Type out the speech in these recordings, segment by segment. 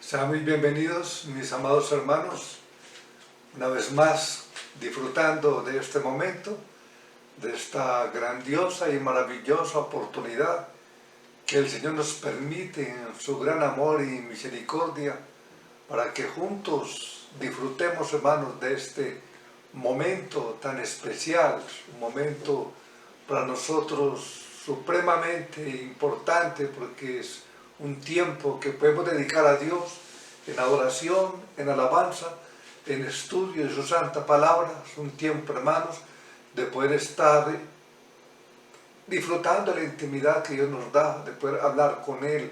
Sean muy bienvenidos, mis amados hermanos, una vez más disfrutando de este momento, de esta grandiosa y maravillosa oportunidad que el Señor nos permite en su gran amor y misericordia para que juntos disfrutemos, hermanos, de este momento tan especial, un momento para nosotros supremamente importante porque es un tiempo que podemos dedicar a Dios en adoración, en alabanza, en estudio de su santa palabra. Es un tiempo, hermanos, de poder estar disfrutando de la intimidad que Dios nos da, de poder hablar con Él,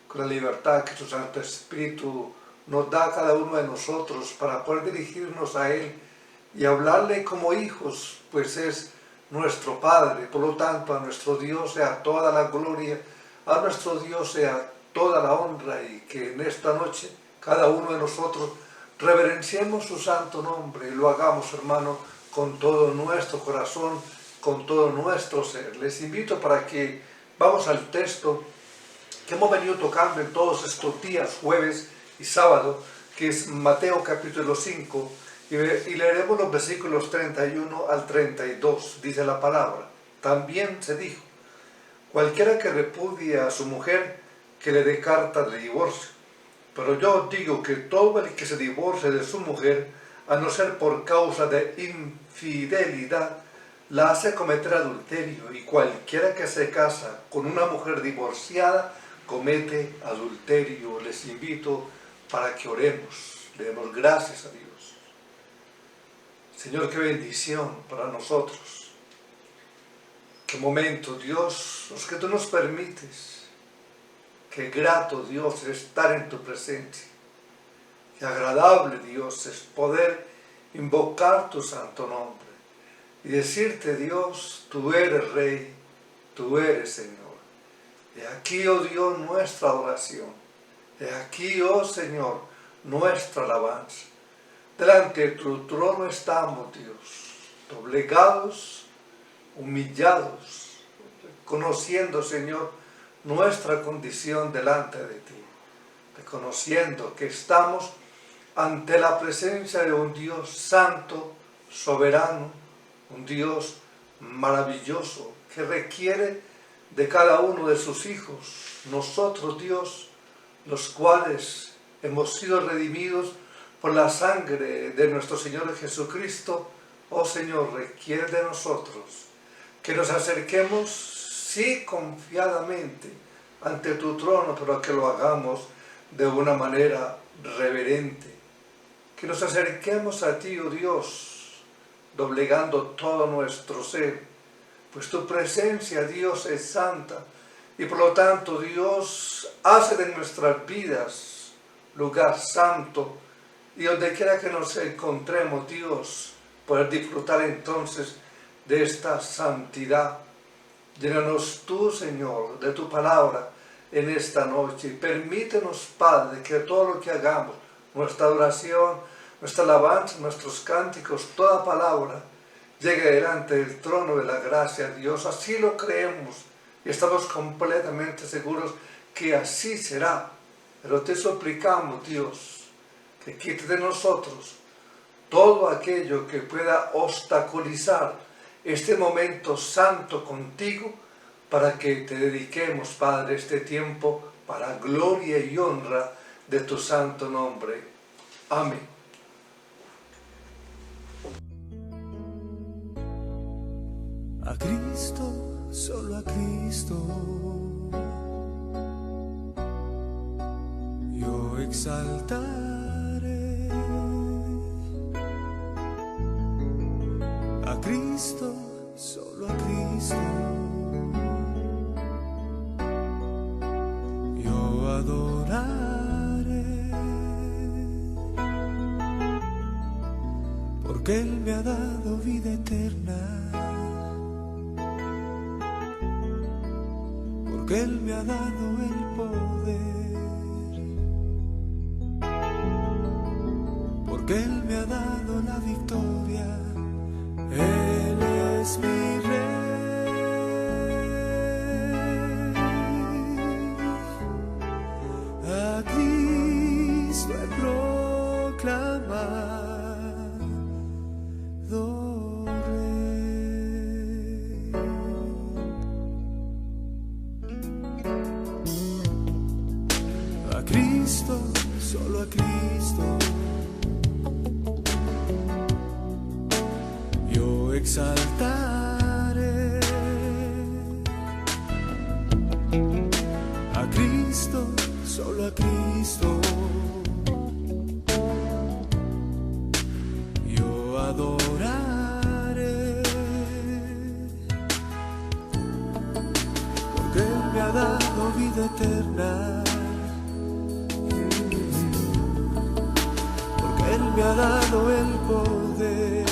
con la libertad que su Santo Espíritu nos da a cada uno de nosotros para poder dirigirnos a Él y hablarle como hijos, pues es nuestro Padre. Por lo tanto, a nuestro Dios sea toda la gloria, a nuestro Dios sea toda la honra, y que en esta noche cada uno de nosotros reverenciemos su santo nombre y lo hagamos, hermano, con todo nuestro corazón, con todo nuestro ser. Les invito para que vamos al texto que hemos venido tocando en todos estos días, jueves y sábado, que es Mateo capítulo 5, y leeremos los versículos 31 al 32. Dice la palabra: también se dijo, cualquiera que repudia a su mujer, que le dé carta de divorcio. Pero yo os digo que todo el que se divorcie de su mujer, a no ser por causa de infidelidad, la hace cometer adulterio, y cualquiera que se casa con una mujer divorciada, comete adulterio. Les invito para que oremos, le demos gracias a Dios. Señor, qué bendición para nosotros, qué momento, Dios, los que tú nos permites. Qué grato, Dios, es estar en tu presencia. Qué agradable, Dios, es poder invocar tu santo nombre y decirte, Dios, tú eres Rey, tú eres Señor. He aquí, oh Dios, nuestra adoración. He aquí, oh Señor, nuestra alabanza. Delante de tu trono estamos, Dios, doblegados, humillados, conociendo, Señor, nuestra condición delante de ti, reconociendo que estamos ante la presencia de un Dios santo, soberano, un Dios maravilloso, que requiere de cada uno de sus hijos. Nosotros, Dios, los cuales hemos sido redimidos por la sangre de nuestro Señor Jesucristo, oh Señor, requiere de nosotros que nos acerquemos, sí, confiadamente ante tu trono, pero que lo hagamos de una manera reverente. Que nos acerquemos a ti, oh Dios, doblegando todo nuestro ser, pues tu presencia, Dios, es santa, y por lo tanto, Dios, hace de nuestras vidas lugar santo, y donde quiera que nos encontremos, Dios, poder disfrutar entonces de esta santidad. Llénanos tú, Señor, de tu palabra en esta noche, y permítenos, Padre, que todo lo que hagamos, nuestra adoración, nuestra alabanza, nuestros cánticos, toda palabra, llegue delante del trono de la gracia, Dios. Así lo creemos y estamos completamente seguros que así será. Pero te suplicamos, Dios, que quites de nosotros todo aquello que pueda obstaculizar este momento santo contigo, para que te dediquemos, Padre, este tiempo para gloria y honra de tu santo nombre. Amén. A Cristo, solo a Cristo, yo exaltaré. A Cristo, solo a Cristo, yo adoraré, porque Él me ha dado vida eterna, porque Él me ha dado el poder, porque Él me ha dado la victoria. Él es mi Rey. A Cristo Cristo, solo a Cristo. Yo exaltaré a Cristo, solo a Cristo. Yo adoraré, porque Él me ha dado vida eterna. Porque Él me ha dado el poder.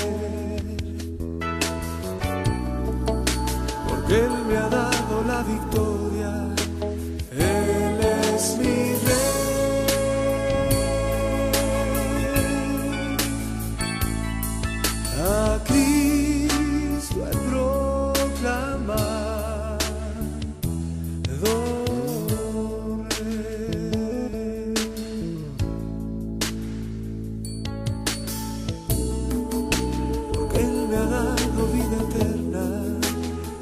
Porque Él me ha dado la victoria. Él es mi Rey. A Cristo he proclamado. Porque Él me ha dado vida eterna.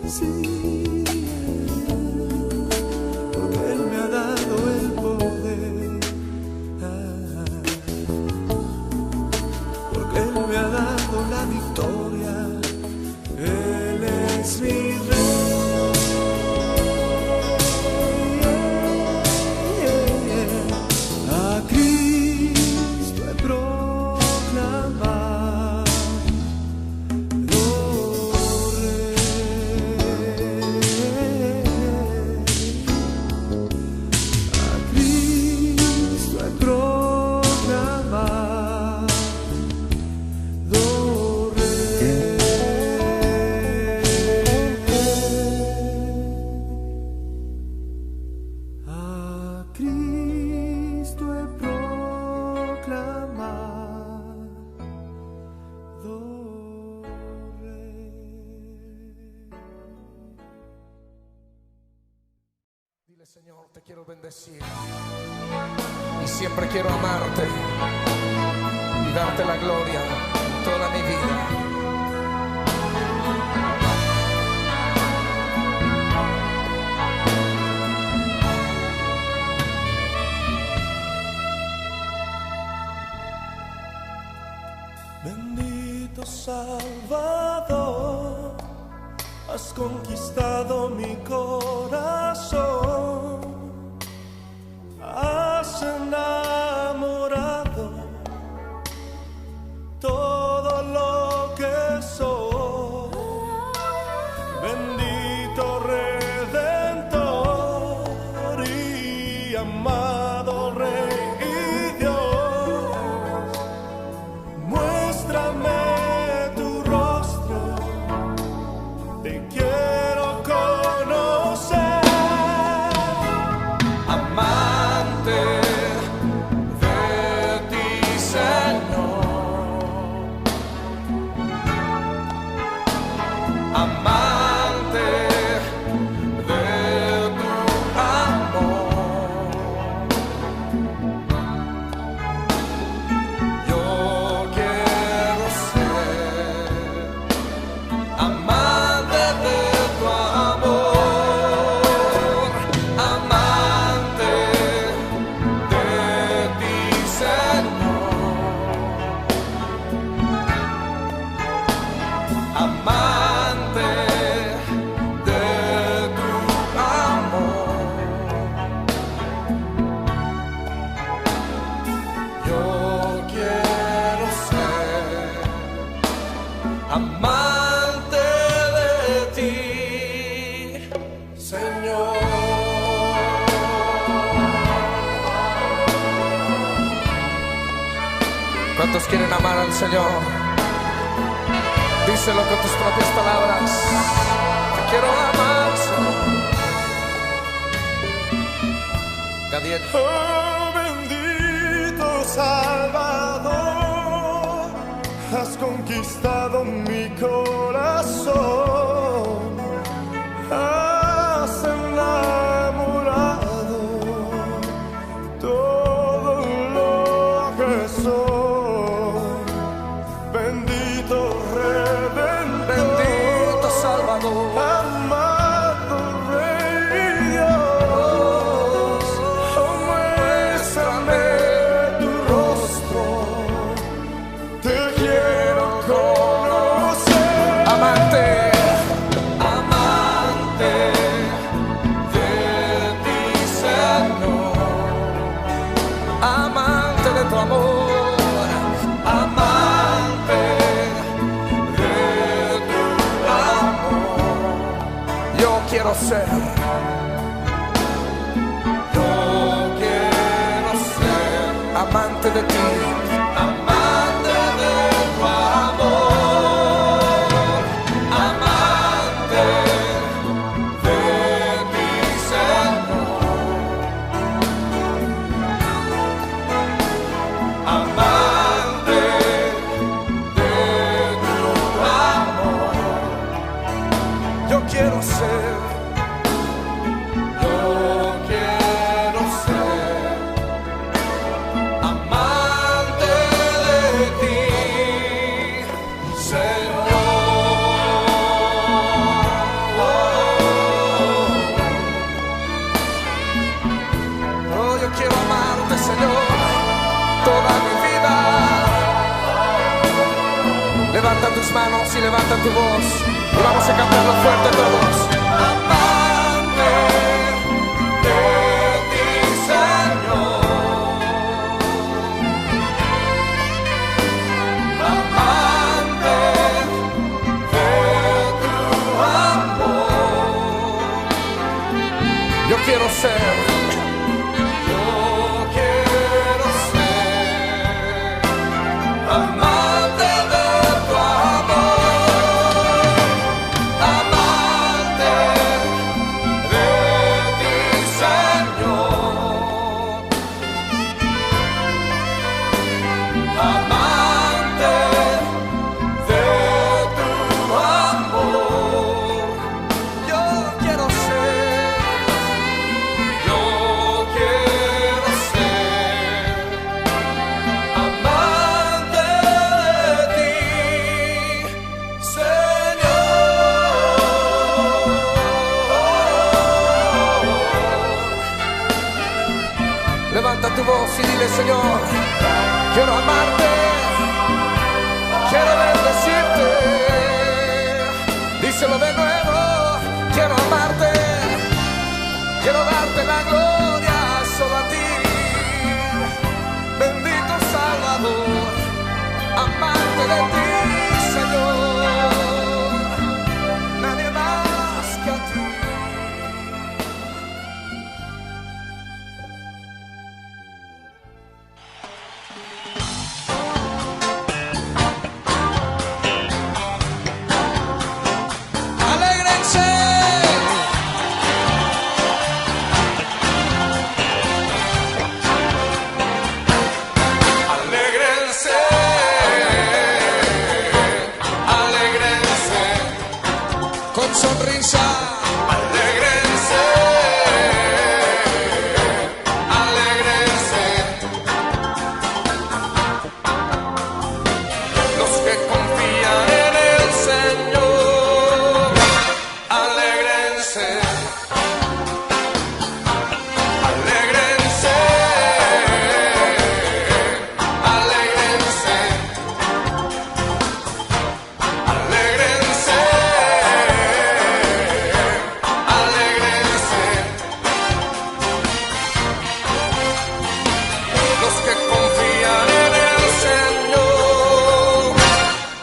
Sí. Porque Él me ha dado el poder. Porque Él me ha dado la victoria. Él es mi Rey. A Cristo he proclamado Rey. A Cristo he proclamado Rey. A Cristo he proclamado Rey. Dile, Señor, te quiero bendecir y siempre quiero amarte y darte la gloria toda mi vida. Bendito Salvador, has conquistado mi corazón, has enamorado todo lo que soy. Bendito Redentor y amado Rey y Dios, muéstrame tu rostro, te quiero conocer. Amante de ti, Señor. Amante de tu amor. Yo quiero ser amante de tu amor. Amante de ti, Señor. Amante de tu amor. Yo quiero ser amante de ti, Señor. ¿Cuántos quieren amar al Señor? Díselo con tus propias palabras. Te quiero amar, Señor. Gadiel. Oh, bendito Salvador, has conquistado mi corazón, has enamorado todo lo que soy. Bendito Redentor, Bendito Salvador. amado Rey y Dios, oh, muéstrame quiero ser. Yo quiero ser amante de ti, amante de tu amor, amante de mi Señor, amante de tu amor. Yo quiero ser. Levanta tus manos y levanta tu voz y vamos a cantarlo fuerte todos. Amante de ti, Señor, amante de tu amor. Yo quiero ser. Levanta tu voz y dile: Señor, quiero amarte, quiero bendecirte. Díselo de nuevo: quiero amarte, quiero darte la gloria solo a ti. Bendito Salvador, amante de ti, Señor, nadie más que a ti. Con sonrisa, alégrense, alégrense. Los que confían en el Señor, alégrense, alégrense, alégrense,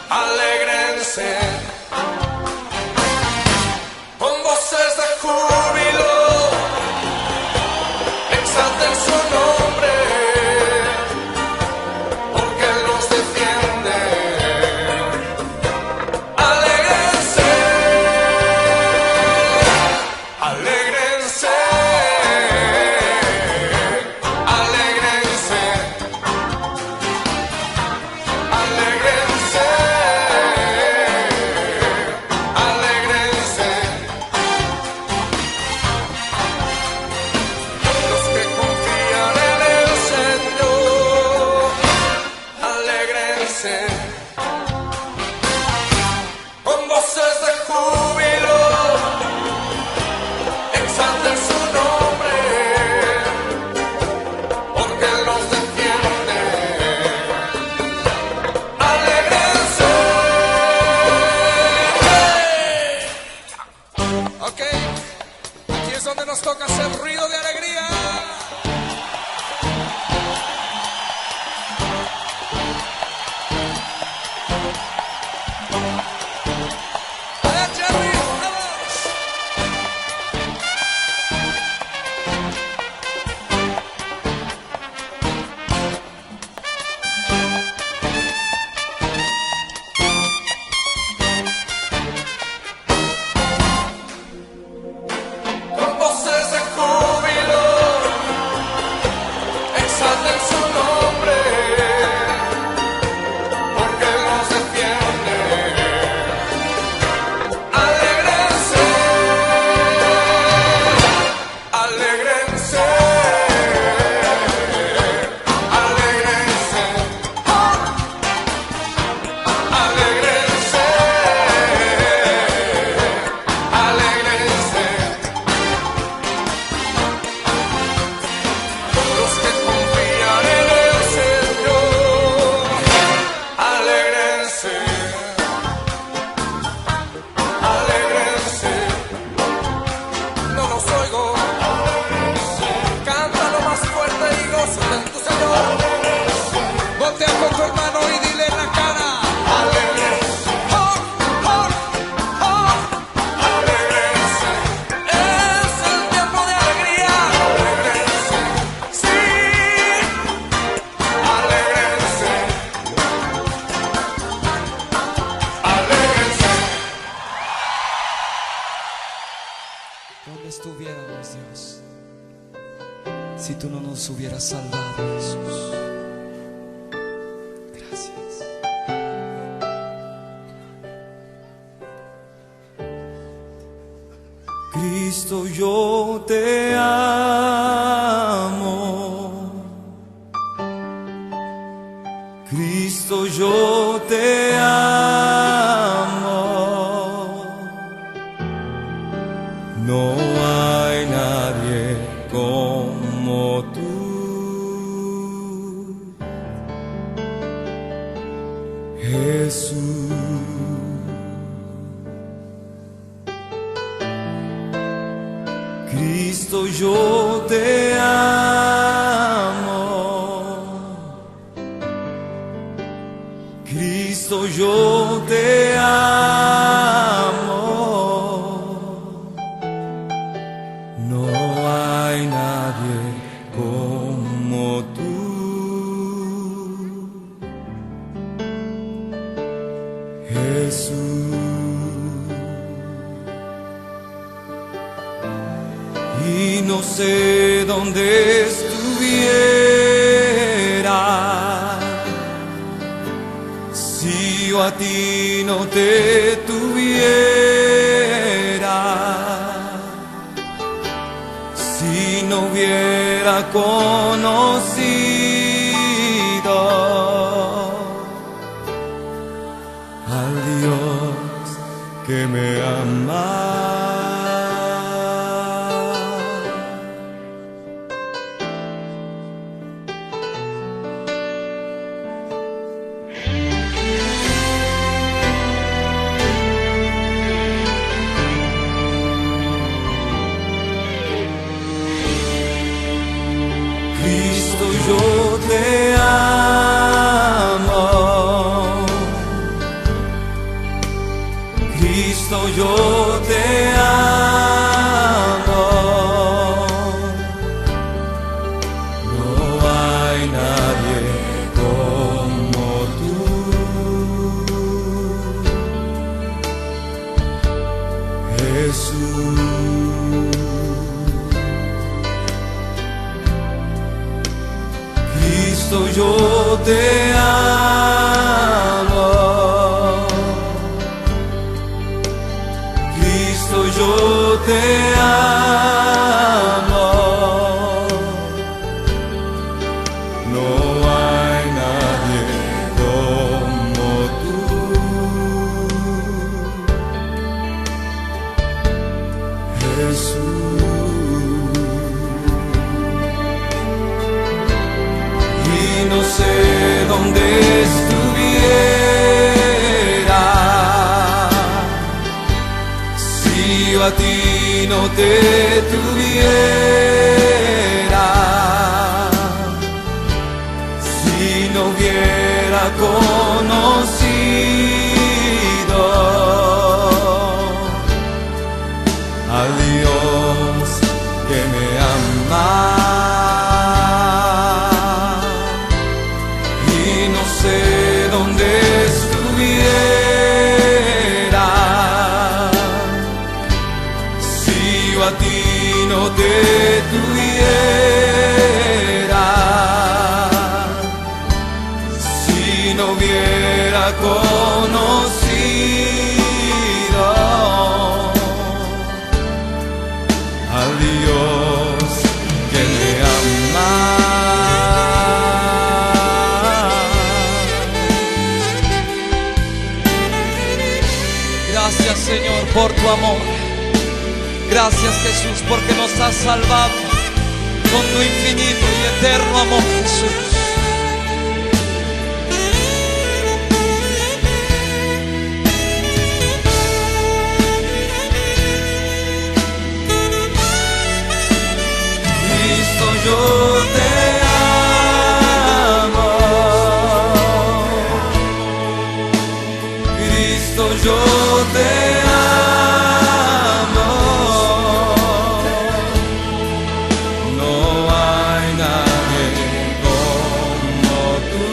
alégrense. Con voces de júbilo, exalten su nombre, porque Él nos defiende. Alégrense, alégrense, alégrense, alégrense. Con voces de júbilo, exalten su nombre, porque Él nos defiende. Alégrense. Ok, aquí es donde nos toca hacer ruido de alegría. ¿Dónde estuviéramos, Dios, si tú no nos hubieras salvado, Jesús? Gracias. Cristo, yo te amo. Cristo, yo te amo. No hay nadie como tú. Jesús. Cristo, yo te amo. Cristo, yo te amo. No hay nadie como tú. Jesús. Y no sé dónde estuviera si yo a ti no te tuviera, si no hubiera conocido al Dios que me ama. Yo te amo, Cristo, yo te amo. No hay nadie como tú. Jesús. Cristo, yo te amo. Cristo, yo te amo. No hay nadie como tú. Jesús. No sé dónde estuviera si yo a ti no te tuviera, si no hubiera conocido al Dios que me ama. Donde estuviera si yo a ti no te tuviera, si no hubiera conocido al Dios que me ama. Gracias, Señor, por tu amor. Gracias, Jesús, porque nos has salvado con tu infinito y eterno amor, Jesús. Cristo, yo te amo. Cristo, yo te amo. No hay nadie como tú.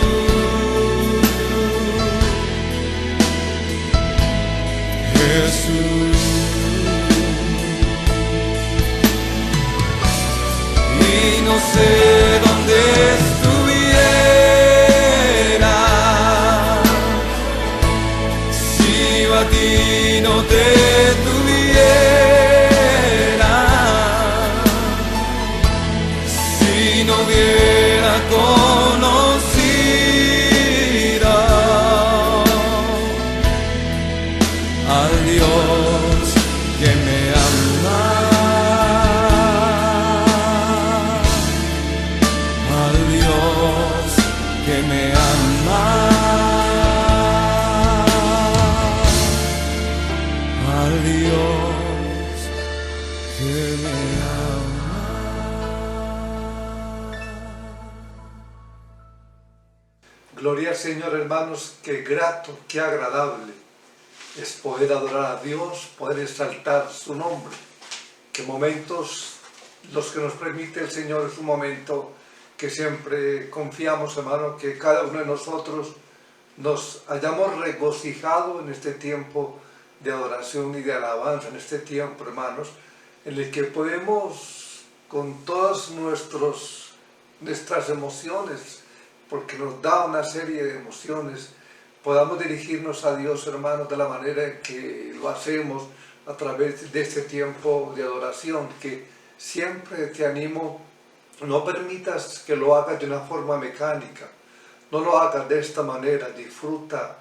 Jesús. no sé dónde estuviera si yo a ti no te tuviera, si no hubiera conocido al Dios que me ama, al Dios que me ama, al Dios que me ama. Gloria al Señor, hermanos, qué grato, qué agradable es poder adorar a Dios, poder exaltar su nombre. Que momentos los que nos permite el Señor es un momento que siempre confiamos, hermano, que cada uno de nosotros nos hayamos regocijado en este tiempo de adoración y de alabanza, en este tiempo, hermanos, en el que podemos con todas nuestras emociones, porque nos da una serie de emociones, podamos dirigirnos a Dios, hermanos, de la manera en que lo hacemos a través de este tiempo de adoración, que siempre te animo, no permitas que lo hagas de una forma mecánica, no lo hagas de esta manera, disfruta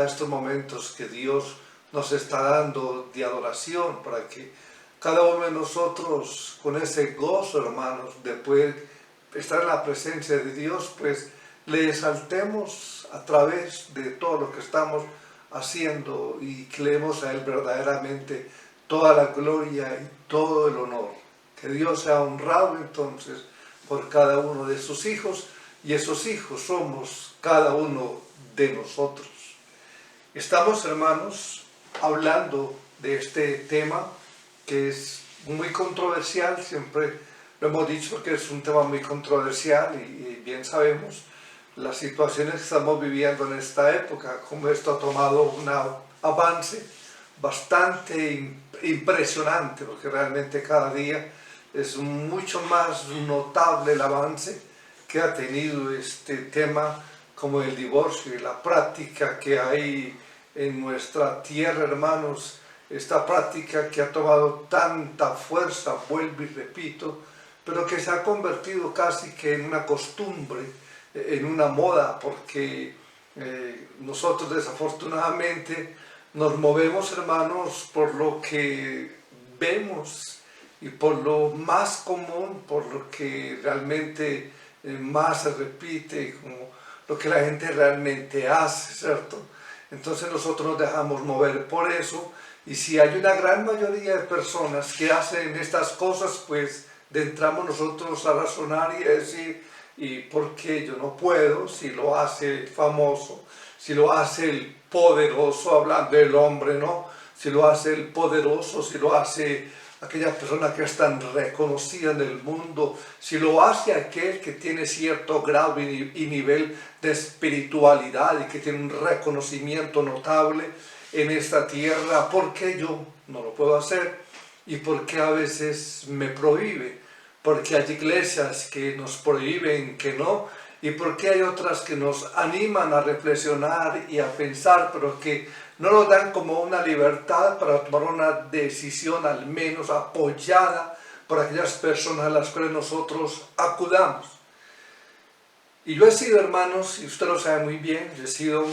estos momentos que Dios nos está dando de adoración, para que cada uno de nosotros, con ese gozo, hermanos, de poder estar en la presencia de Dios, pues le exaltemos a través de todo lo que estamos haciendo y que le demos a Él verdaderamente toda la gloria y todo el honor. Que Dios sea honrado entonces por cada uno de sus hijos, y esos hijos somos cada uno de nosotros. Estamos, hermanos, hablando de este tema que es muy controversial, siempre lo hemos dicho que es un tema muy controversial y bien sabemos las situaciones que estamos viviendo en esta época, como esto ha tomado un avance bastante impresionante, porque realmente cada día es mucho más notable el avance que ha tenido este tema como el divorcio y la práctica que hay en nuestra tierra, hermanos, esta práctica que ha tomado tanta fuerza, vuelvo y repito, pero que se ha convertido casi que en una costumbre, en una moda, porque nosotros desafortunadamente nos movemos, hermanos, por lo que vemos y por lo más común, por lo que realmente más se repite, como lo que la gente realmente hace, ¿cierto? Entonces nosotros nos dejamos mover por eso, y si hay una gran mayoría de personas que hacen estas cosas, pues entramos nosotros a razonar y a decir, ¿y por qué yo no puedo? Si lo hace el famoso, si lo hace el poderoso, hablando del hombre, ¿no? Si lo hace el poderoso, si lo hace aquella persona que es tan reconocida en el mundo, si lo hace aquel que tiene cierto grado y nivel de espiritualidad y que tiene un reconocimiento notable en esta tierra, ¿por qué yo no lo puedo hacer? ¿Y por qué a veces me prohíbe? Porque hay iglesias que nos prohíben que no, y porque hay otras que nos animan a reflexionar y a pensar, pero que no nos dan como una libertad para tomar una decisión al menos apoyada por aquellas personas a las cuales nosotros acudamos. Y yo he sido, hermanos, y usted lo sabe muy bien, yo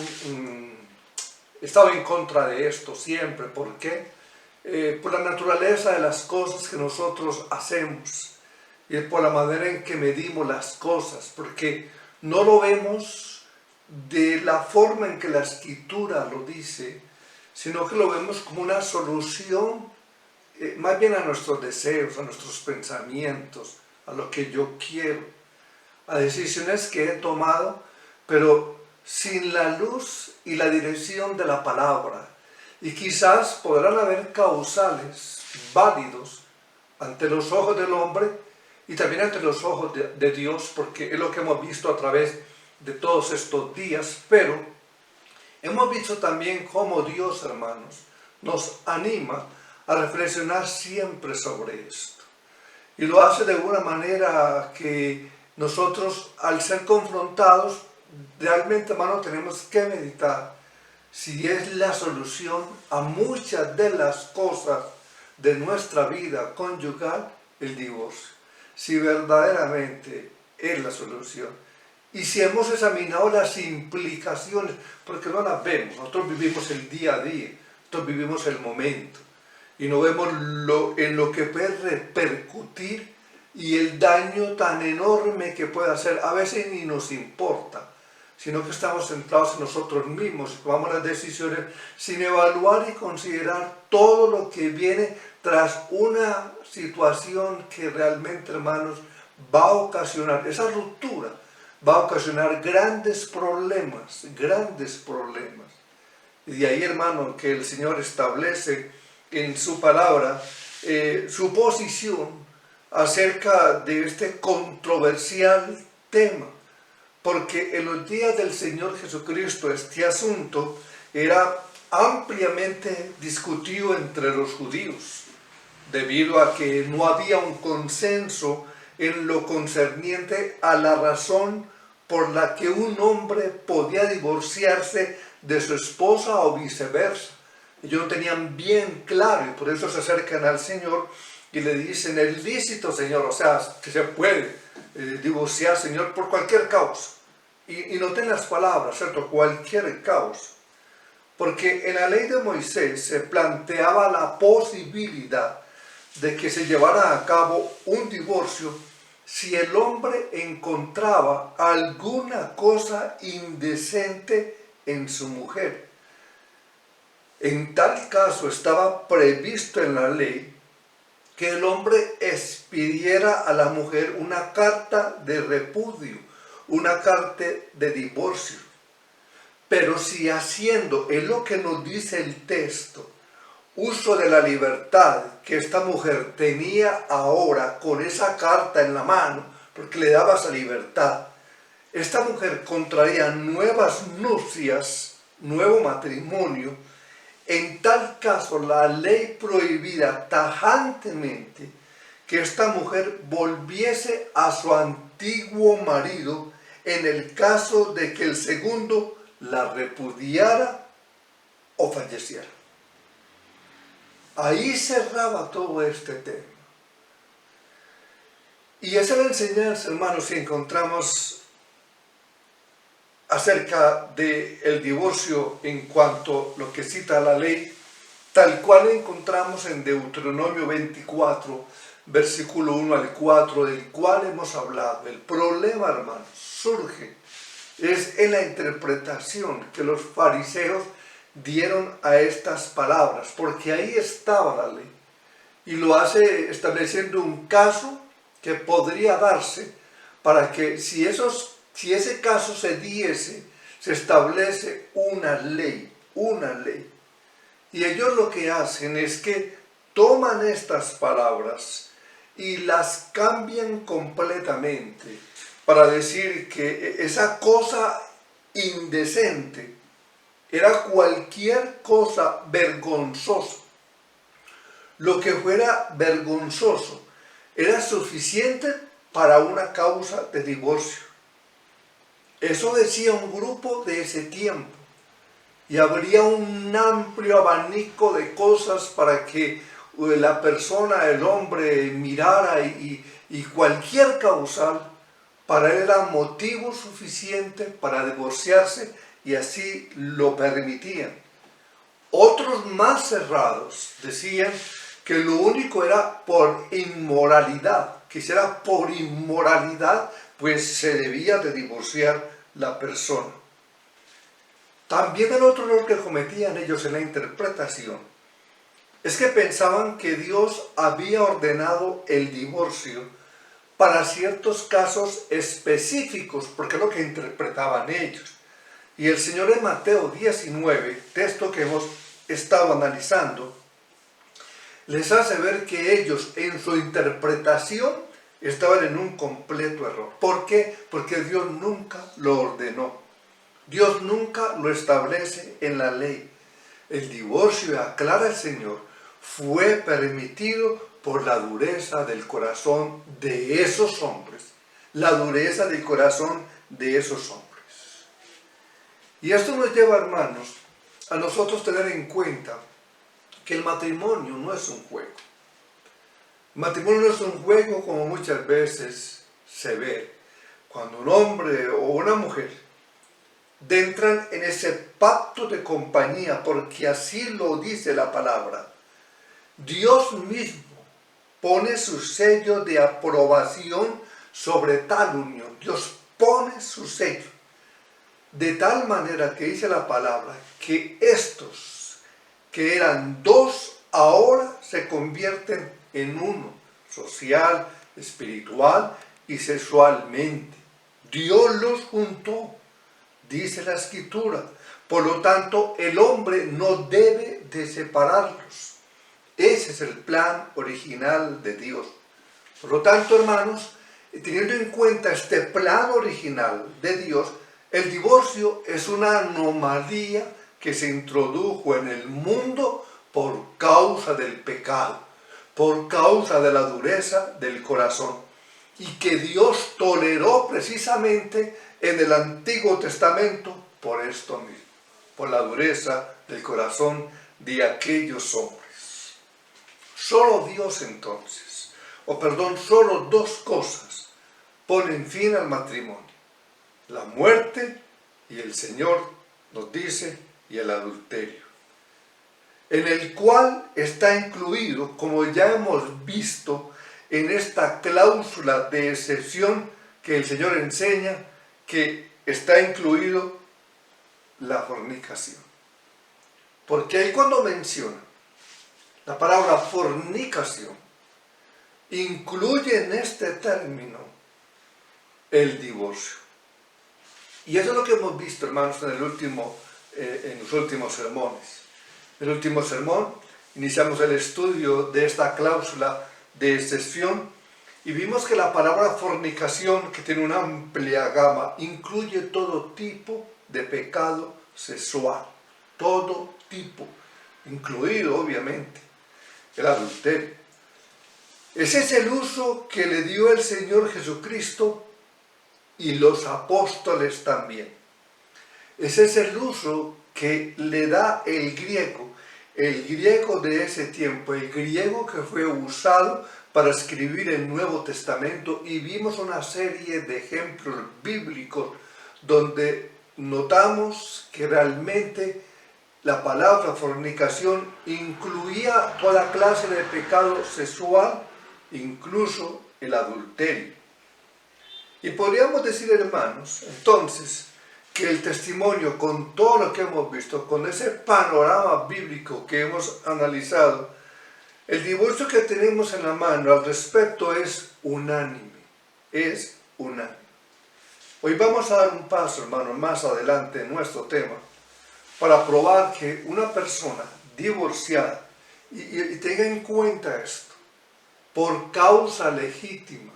he estado en contra de esto siempre. ¿Por qué? Por la naturaleza de las cosas que nosotros hacemos y por la manera en que medimos las cosas, porque no lo vemos de la forma en que la Escritura lo dice, sino que lo vemos como una solución más bien a nuestros deseos, a nuestros pensamientos, a lo que yo quiero, a decisiones que he tomado, pero sin la luz y la dirección de la palabra. Y quizás podrán haber causales válidos ante los ojos del hombre y también ante los ojos de Dios, porque es lo que hemos visto a través de todos estos días, pero hemos visto también cómo Dios, hermanos, nos anima a reflexionar siempre sobre esto. Y lo hace de una manera que nosotros, al ser confrontados, realmente, hermano, tenemos que meditar si es la solución a muchas de las cosas de nuestra vida conyugal, el divorcio. Si verdaderamente es la solución. Y si hemos examinado las implicaciones, porque no las vemos, nosotros vivimos el día a día, nosotros vivimos el momento. Y no vemos en lo que puede repercutir y el daño tan enorme que puede hacer. A veces ni nos importa, sino que estamos centrados en nosotros mismos y tomamos las decisiones sin evaluar y considerar todo lo que viene tras una situación que realmente, hermanos, va a ocasionar, esa ruptura va a ocasionar grandes problemas, grandes problemas. Y de ahí, hermano, que el Señor establece en su palabra su posición acerca de este controversial tema, porque en los días del Señor Jesucristo este asunto era ampliamente discutido entre los judíos, debido a que no había un consenso en lo concerniente a la razón por la que un hombre podía divorciarse de su esposa o viceversa. Ellos no tenían bien claro y por eso se acercan al Señor y le dicen: es lícito, Señor, o sea, que se puede divorciar, Señor, por cualquier causa. Y noten las palabras, ¿cierto? Cualquier causa. Porque en la ley de Moisés se planteaba la posibilidad de que se llevara a cabo un divorcio si el hombre encontraba alguna cosa indecente en su mujer. En tal caso estaba previsto en la ley que el hombre expidiera a la mujer una carta de repudio, una carta de divorcio. Pero si haciendo, es lo que nos dice el texto, uso de la libertad que esta mujer tenía ahora con esa carta en la mano, porque le daba esa libertad, esta mujer contraía nuevas nupcias, nuevo matrimonio. En tal caso, la ley prohibía tajantemente que esta mujer volviese a su antiguo marido en el caso de que el segundo la repudiara o falleciera. Ahí cerraba todo este tema. Y esa es la enseñanza, hermanos, que encontramos acerca del divorcio en cuanto a lo que cita la ley, tal cual encontramos en Deuteronomio 24, versículo 1 al 4, del cual hemos hablado. El problema, hermanos, surge es en la interpretación que los fariseos dieron a estas palabras, porque ahí estaba la ley, y lo hace estableciendo un caso que podría darse para que si ese caso se diese, se establece una ley. Y ellos lo que hacen es que toman estas palabras y las cambian completamente para decir que esa cosa indecente era cualquier cosa vergonzosa. Lo que fuera vergonzoso era suficiente para una causa de divorcio. Eso decía un grupo de ese tiempo. Y habría un amplio abanico de cosas para que la persona, el hombre, mirara y cualquier causal para él era motivo suficiente para divorciarse, y así lo permitían. Otros más cerrados decían que lo único era por inmoralidad, que si era por inmoralidad, pues se debía de divorciar la persona. También el otro error que cometían ellos en la interpretación es que pensaban que Dios había ordenado el divorcio para ciertos casos específicos, porque es lo que interpretaban ellos. Y el Señor en Mateo 19, texto que hemos estado analizando, les hace ver que ellos en su interpretación estaban en un completo error. ¿Por qué? Porque Dios nunca lo ordenó. Dios nunca lo establece en la ley. El divorcio, aclara el Señor, fue permitido por la dureza del corazón de esos hombres. La dureza del corazón de esos hombres. Y esto nos lleva, hermanos, a nosotros tener en cuenta que el matrimonio no es un juego. El matrimonio no es un juego como muchas veces se ve cuando un hombre o una mujer entran en ese pacto de compañía, porque así lo dice la palabra. Dios mismo pone su sello de aprobación sobre tal unión. Dios pone su sello. De tal manera que dice la palabra que estos que eran dos ahora se convierten en uno, social, espiritual y sexualmente. Dios los juntó, dice la Escritura. Por lo tanto, el hombre no debe de separarlos. Ese es el plan original de Dios. Por lo tanto, hermanos, teniendo en cuenta este plan original de Dios, el divorcio es una anomalía que se introdujo en el mundo por causa del pecado, por causa de la dureza del corazón, y que Dios toleró precisamente en el Antiguo Testamento por esto mismo, por la dureza del corazón de aquellos hombres. Solo Dios entonces, solo dos cosas ponen fin al matrimonio: la muerte, y el Señor nos dice, y el adulterio, en el cual está incluido, como ya hemos visto en esta cláusula de excepción que el Señor enseña, que está incluido la fornicación. Porque ahí cuando menciona la palabra fornicación, incluye en este término el divorcio. Y eso es lo que hemos visto, hermanos, en los últimos sermones. En el último sermón iniciamos el estudio de esta cláusula de excepción y vimos que la palabra fornicación, que tiene una amplia gama, incluye todo tipo de pecado sexual. Todo tipo, incluido obviamente el adulterio. Ese es el uso que le dio el Señor Jesucristo y los apóstoles también. Ese es el uso que le da el griego de ese tiempo, el griego que fue usado para escribir el Nuevo Testamento, y vimos una serie de ejemplos bíblicos donde notamos que realmente la palabra fornicación incluía toda clase de pecado sexual, incluso el adulterio. Y podríamos decir, hermanos, entonces, que el testimonio, con todo lo que hemos visto, con ese panorama bíblico que hemos analizado, el divorcio que tenemos en la mano al respecto es unánime. Es unánime. Hoy vamos a dar un paso, hermano, más adelante en nuestro tema, para probar que una persona divorciada, y tenga en cuenta esto, por causa legítima,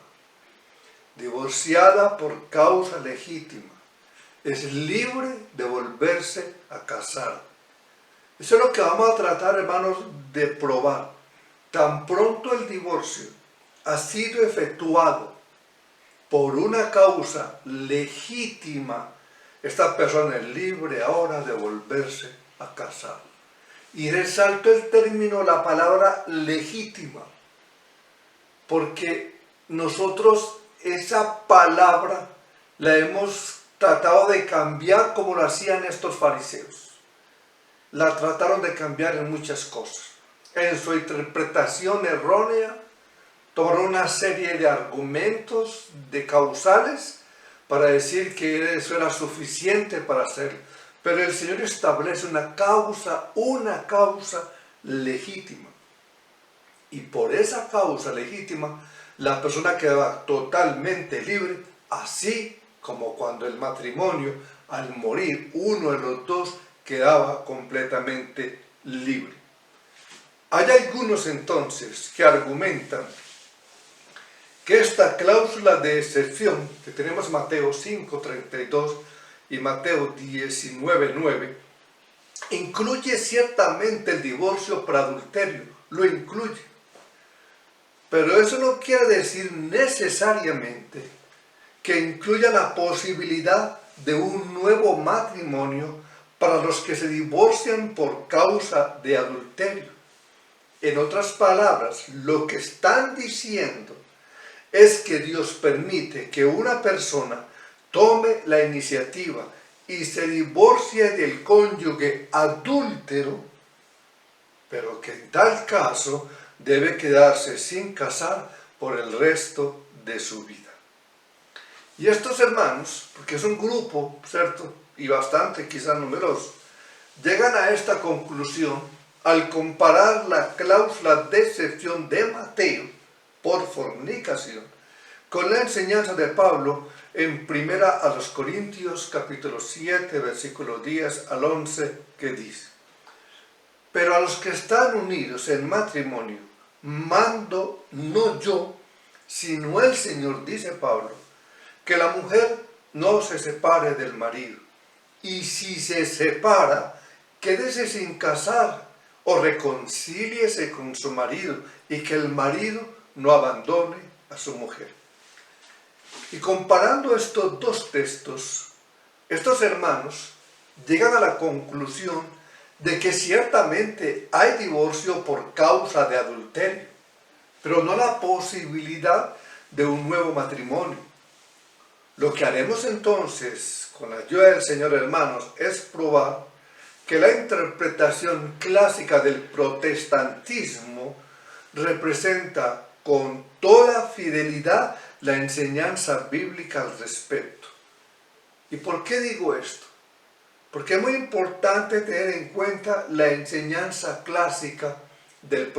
divorciada por causa legítima, es libre de volverse a casar. Eso es lo que vamos a tratar, hermanos, de probar. Tan pronto el divorcio ha sido efectuado por una causa legítima, esta persona es libre ahora de volverse a casar. Y resalto el término, la palabra legítima, porque nosotros esa palabra la hemos tratado de cambiar como lo hacían estos fariseos. La trataron de cambiar en muchas cosas. En su interpretación errónea, tomaron una serie de argumentos, de causales, para decir que eso era suficiente para hacerlo. Pero el Señor establece una causa legítima. Y por esa causa legítima, la persona queda totalmente libre, así como cuando el matrimonio, al morir, uno de los dos quedaba completamente libre. Hay algunos entonces que argumentan que esta cláusula de excepción, que tenemos Mateo 5:32 y Mateo 19:9, incluye ciertamente el divorcio por adulterio, lo incluye. Pero eso no quiere decir necesariamente que incluya la posibilidad de un nuevo matrimonio para los que se divorcian por causa de adulterio. En otras palabras, lo que están diciendo es que Dios permite que una persona tome la iniciativa y se divorcie del cónyuge adúltero, pero que en tal caso debe quedarse sin casar por el resto de su vida. Y estos hermanos, porque es un grupo, ¿cierto?, y bastante quizás numeroso, llegan a esta conclusión al comparar la cláusula de excepción de Mateo por fornicación con la enseñanza de Pablo en 1 Corintios capítulo 7, versículo 10 al 11, que dice: pero a los que están unidos en matrimonio, mando no yo, sino el Señor, dice Pablo, que la mujer no se separe del marido, y si se separa, quédese sin casar, o reconcíliese con su marido, y que el marido no abandone a su mujer. Y comparando estos dos textos, estos hermanos llegan a la conclusión de que ciertamente hay divorcio por causa de adulterio, pero no la posibilidad de un nuevo matrimonio. Lo que haremos entonces, con la ayuda del Señor, hermanos, es probar que la interpretación clásica del protestantismo representa con toda fidelidad la enseñanza bíblica al respecto. ¿Y por qué digo esto? Porque es muy importante tener en cuenta la enseñanza clásica del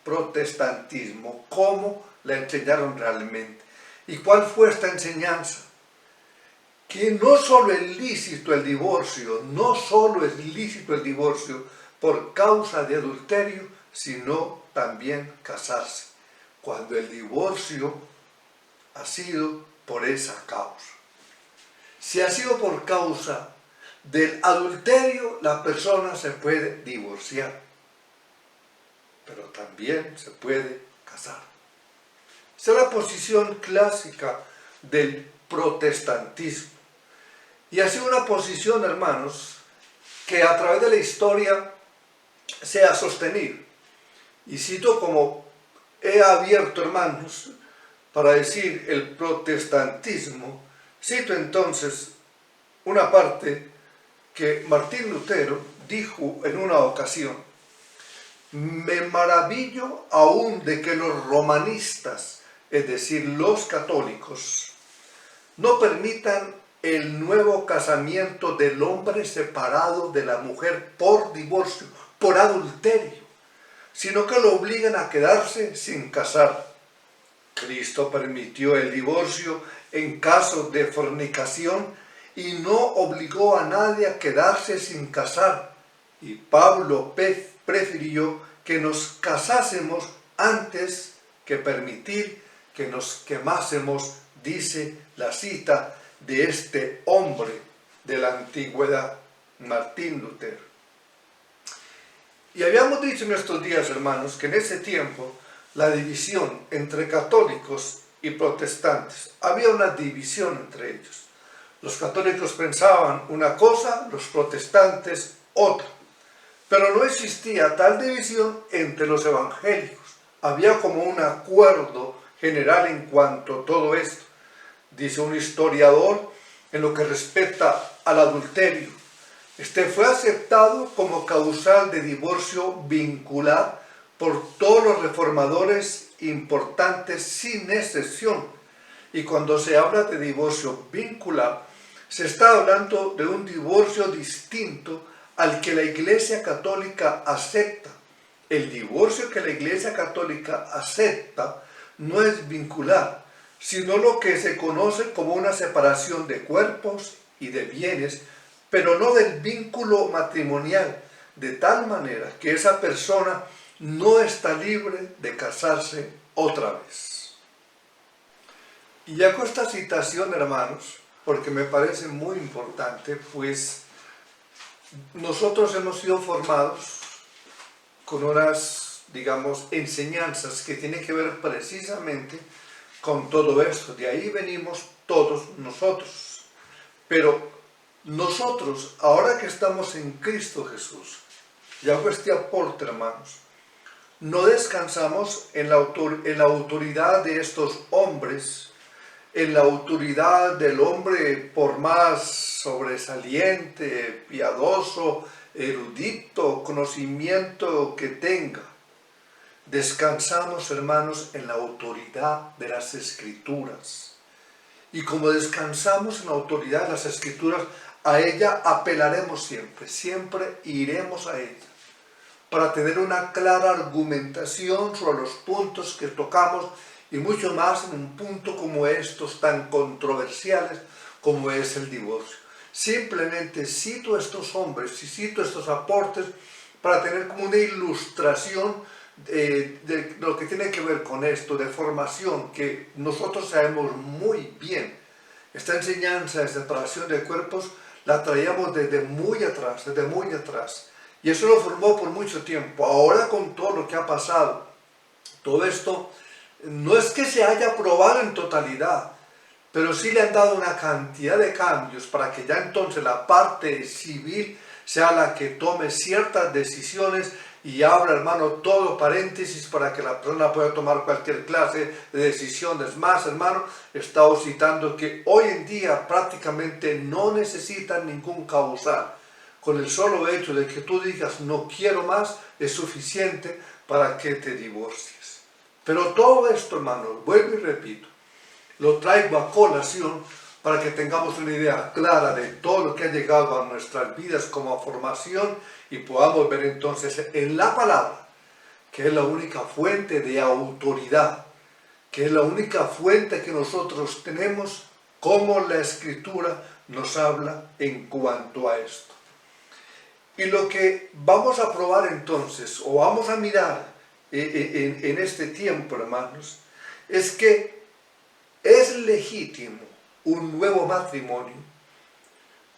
protestantismo, cómo la enseñaron realmente. ¿Y cuál fue esta enseñanza? Que no solo es lícito el divorcio, no solo es lícito el divorcio por causa de adulterio, sino también casarse, cuando el divorcio ha sido por esa causa. Si ha sido por causa del adulterio, la persona se puede divorciar, pero también se puede casar. Esa es la posición clásica del protestantismo. Y ha sido una posición, hermanos, que a través de la historia se ha sostenido. Y cito, como he abierto, hermanos, para decir el protestantismo, cito entonces una parte que Martín Lutero dijo en una ocasión: me maravillo aún de que los romanistas, es decir, los católicos, no permitan el nuevo casamiento del hombre separado de la mujer por divorcio, por adulterio, sino que lo obligan a quedarse sin casar. Cristo permitió el divorcio en caso de fornicación y no obligó a nadie a quedarse sin casar. Y Pablo prefirió que nos casásemos antes que permitir que nos quemásemos, dice la cita de este hombre de la antigüedad, Martín Lutero. Y habíamos dicho en estos días, hermanos, que en ese tiempo la división entre católicos y protestantes, había una división entre ellos. Los católicos pensaban una cosa, los protestantes otra. Pero no existía tal división entre los evangélicos. Había como un acuerdo general en cuanto a todo esto. Dice un historiador, en lo que respecta al adulterio: este fue aceptado como causal de divorcio vincular por todos los reformadores importantes sin excepción. Y cuando se habla de divorcio vincular, se está hablando de un divorcio distinto al que la Iglesia Católica acepta. El divorcio que la Iglesia Católica acepta no es vincular, sino lo que se conoce como una separación de cuerpos y de bienes, pero no del vínculo matrimonial, de tal manera que esa persona no está libre de casarse otra vez. Y hago esta citación, hermanos, porque me parece muy importante, pues nosotros hemos sido formados con unas digamos, enseñanzas que tienen que ver precisamente con todo esto. De ahí venimos todos nosotros. Pero nosotros, ahora que estamos en Cristo Jesús, y hago este aporte, hermanos, no descansamos en la autoridad de estos hombres, en la autoridad del hombre por más sobresaliente, piadoso, erudito, conocimiento que tenga. Descansamos, hermanos, en la autoridad de las Escrituras. Y como descansamos en la autoridad de las Escrituras, a ella apelaremos siempre, siempre iremos a ella, para tener una clara argumentación sobre los puntos que tocamos, y mucho más en un punto como estos tan controversiales como es el divorcio. Simplemente cito estos hombres y cito estos aportes para tener como una ilustración de lo que tiene que ver con esto, de formación, que nosotros sabemos muy bien. Esta enseñanza de separación de cuerpos la traíamos desde muy atrás, y eso lo formó por mucho tiempo. Ahora, con todo lo que ha pasado, todo esto no es que se haya aprobado en totalidad, pero sí le han dado una cantidad de cambios para que ya entonces la parte civil sea la que tome ciertas decisiones y abra, hermano, todo paréntesis para que la persona pueda tomar cualquier clase de decisiones. Más, hermano, he estado citando que hoy en día prácticamente no necesitan ningún causal. Con el solo hecho de que tú digas no quiero más es suficiente para que te divorcies. Pero todo esto, hermano, vuelvo y repito, lo traigo a colación para que tengamos una idea clara de todo lo que ha llegado a nuestras vidas como formación y podamos ver entonces en la palabra, que es la única fuente de autoridad, que es la única fuente que nosotros tenemos, cómo la Escritura nos habla en cuanto a esto. Y lo que vamos a probar entonces, o vamos a mirar en este tiempo, hermanos, es que es legítimo un nuevo matrimonio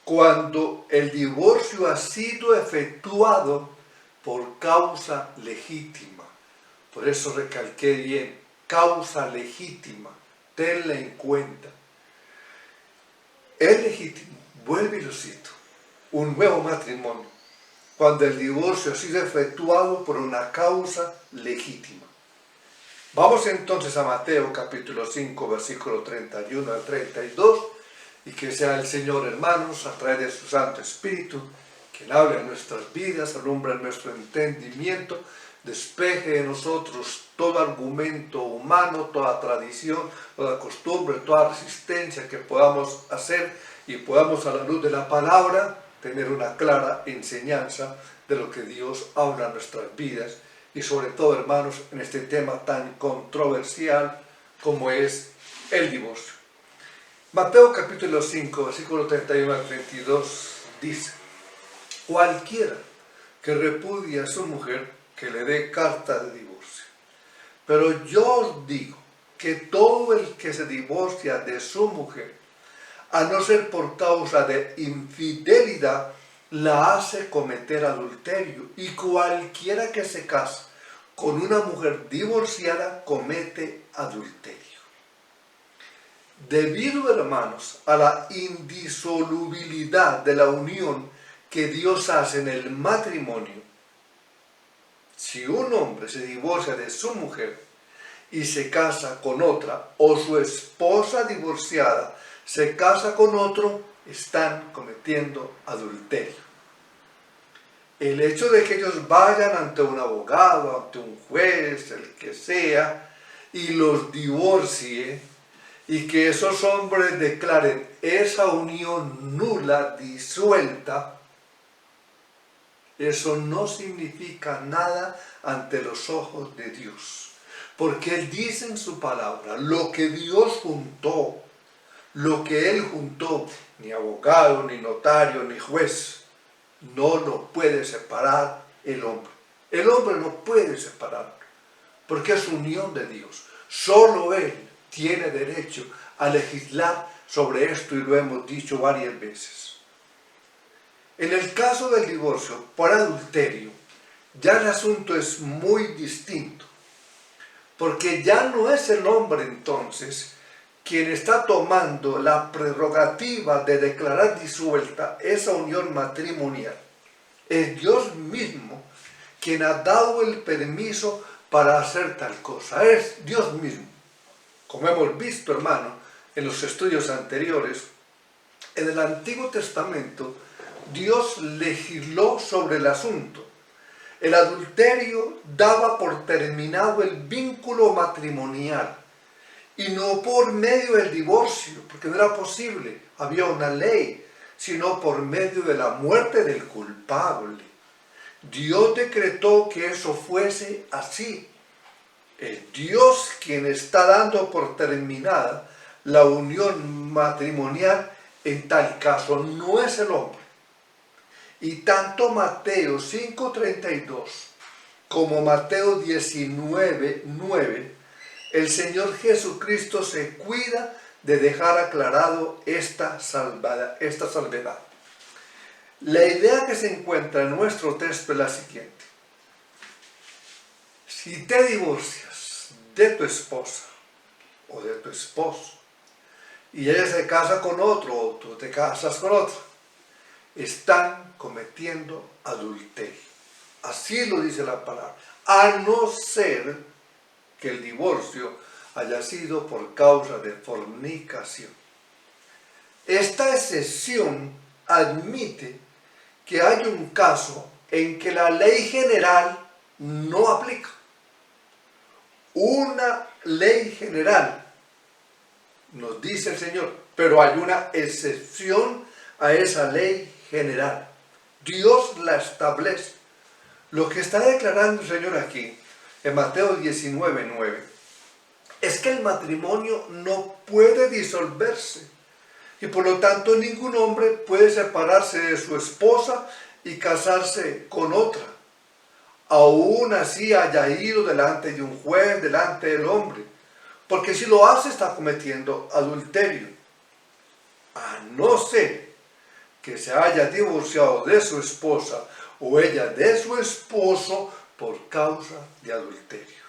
cuando el divorcio ha sido efectuado por causa legítima. Por eso recalqué bien, causa legítima, tenla en cuenta. Es legítimo, vuelvo y lo cito, un nuevo matrimonio cuando el divorcio ha sido efectuado por una causa legítima. Vamos entonces a Mateo capítulo 5, versículo 31 al 32, y que sea el Señor, hermanos, a través de su Santo Espíritu, que hable en nuestras vidas, alumbre nuestro entendimiento, despeje de nosotros todo argumento humano, toda tradición, toda costumbre, toda resistencia que podamos hacer, y podamos, a la luz de la palabra, tener una clara enseñanza de lo que Dios habla en nuestras vidas, y sobre todo, hermanos, en este tema tan controversial como es el divorcio. Mateo capítulo 5, versículo 31 al 32 dice: cualquiera que repudie a su mujer, que le dé carta de divorcio. Pero yo os digo que todo el que se divorcia de su mujer, a no ser por causa de infidelidad, la hace cometer adulterio, y cualquiera que se casa con una mujer divorciada comete adulterio. Debido, hermanos, a la indisolubilidad de la unión que Dios hace en el matrimonio, si un hombre se divorcia de su mujer y se casa con otra, o su esposa divorciada se casa con otro, están cometiendo adulterio. El hecho de que ellos vayan ante un abogado, ante un juez, el que sea, y los divorcie, y que esos hombres declaren esa unión nula, disuelta, eso no significa nada ante los ojos de Dios. Porque Él dice en su palabra, lo que Dios juntó, lo que Él juntó, ni abogado, ni notario, ni juez, no lo puede separar el hombre. El hombre no puede separarlo, porque es unión de Dios. Solo Él tiene derecho a legislar sobre esto, y lo hemos dicho varias veces. En el caso del divorcio por adulterio, ya el asunto es muy distinto, porque ya no es el hombre entonces quien está tomando la prerrogativa de declarar disuelta esa unión matrimonial. Es Dios mismo quien ha dado el permiso para hacer tal cosa. Es Dios mismo. Como hemos visto, hermano, en los estudios anteriores, en el Antiguo Testamento, Dios legisló sobre el asunto. El adulterio daba por terminado el vínculo matrimonial, y no por medio del divorcio, porque no era posible, había una ley, sino por medio de la muerte del culpable. Dios decretó que eso fuese así. Es Dios quien está dando por terminada la unión matrimonial en tal caso, no es el hombre. Y tanto Mateo 5:32 como Mateo 19:9, el Señor Jesucristo se cuida de dejar aclarado esta salvedad. La idea que se encuentra en nuestro texto es la siguiente. Si te divorcias de tu esposa o de tu esposo y ella se casa con otro o tú te casas con otro, están cometiendo adulterio. Así lo dice la palabra. A no ser que el divorcio haya sido por causa de fornicación. Esta excepción admite que hay un caso en que la ley general no aplica. Una ley general, nos dice el Señor, pero hay una excepción a esa ley general. Dios la establece. Lo que está declarando el Señor aquí, en Mateo 19:9, es que el matrimonio no puede disolverse. Y por lo tanto ningún hombre puede separarse de su esposa y casarse con otra. Aún así haya ido delante de un juez, delante del hombre. Porque si lo hace está cometiendo adulterio. A no ser que se haya divorciado de su esposa o ella de su esposo por causa de adulterio.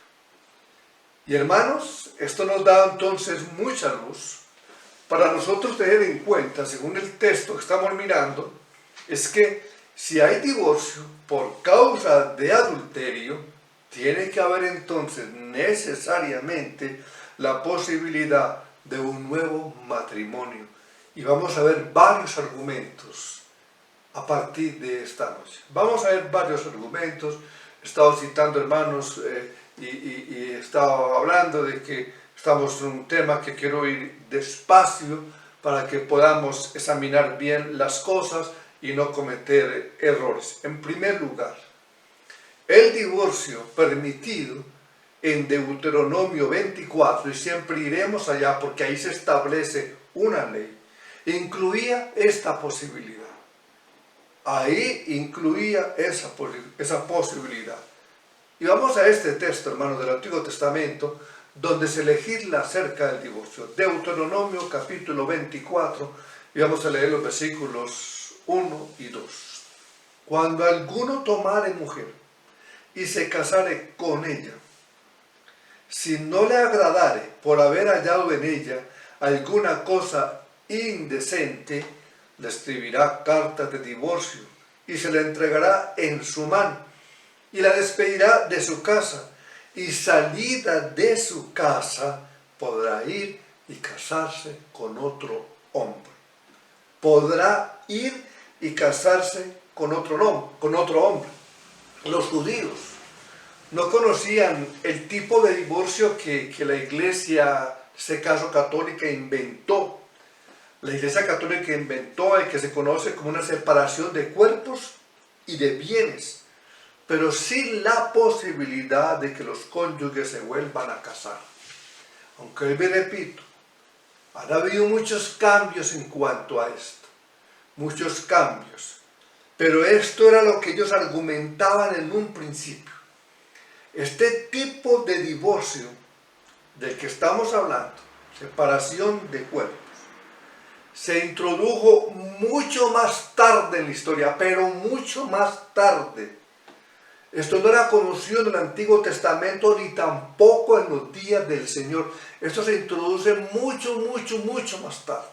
Y hermanos, esto nos da entonces mucha luz para nosotros tener en cuenta, según el texto que estamos mirando, es que si hay divorcio por causa de adulterio, tiene que haber entonces necesariamente la posibilidad de un nuevo matrimonio. Y vamos a ver varios argumentos a partir de esta noche. Vamos a ver varios argumentos. He estado citando, hermanos, y he estado hablando de que estamos en un tema que quiero ir despacio para que podamos examinar bien las cosas y no cometer errores. En primer lugar, el divorcio permitido en Deuteronomio 24, y siempre iremos allá porque ahí se establece una ley, incluía esta posibilidad. Ahí incluía esa posibilidad. Y vamos a este texto, hermanos, del Antiguo Testamento, donde se legisla acerca del divorcio. Deuteronomio capítulo 24, y vamos a leer los versículos 1 y 2. Cuando alguno tomare mujer y se casare con ella, si no le agradare por haber hallado en ella alguna cosa indecente, le escribirá carta de divorcio y se le entregará en su mano y la despedirá de su casa, y salida de su casa podrá ir y casarse con otro hombre. Podrá ir y casarse con otro hombre. Los judíos no conocían el tipo de divorcio que la iglesia, en este caso católica, inventó. La iglesia católica inventó el que se conoce como una separación de cuerpos y de bienes, pero sin la posibilidad de que los cónyuges se vuelvan a casar. Aunque hoy me repito, han habido muchos cambios en cuanto a esto, muchos cambios, pero esto era lo que ellos argumentaban en un principio. Este tipo de divorcio del que estamos hablando, separación de cuerpos, se introdujo mucho más tarde en la historia, pero mucho más tarde. Esto no era conocido en el Antiguo Testamento ni tampoco en los días del Señor. Esto se introduce mucho más tarde.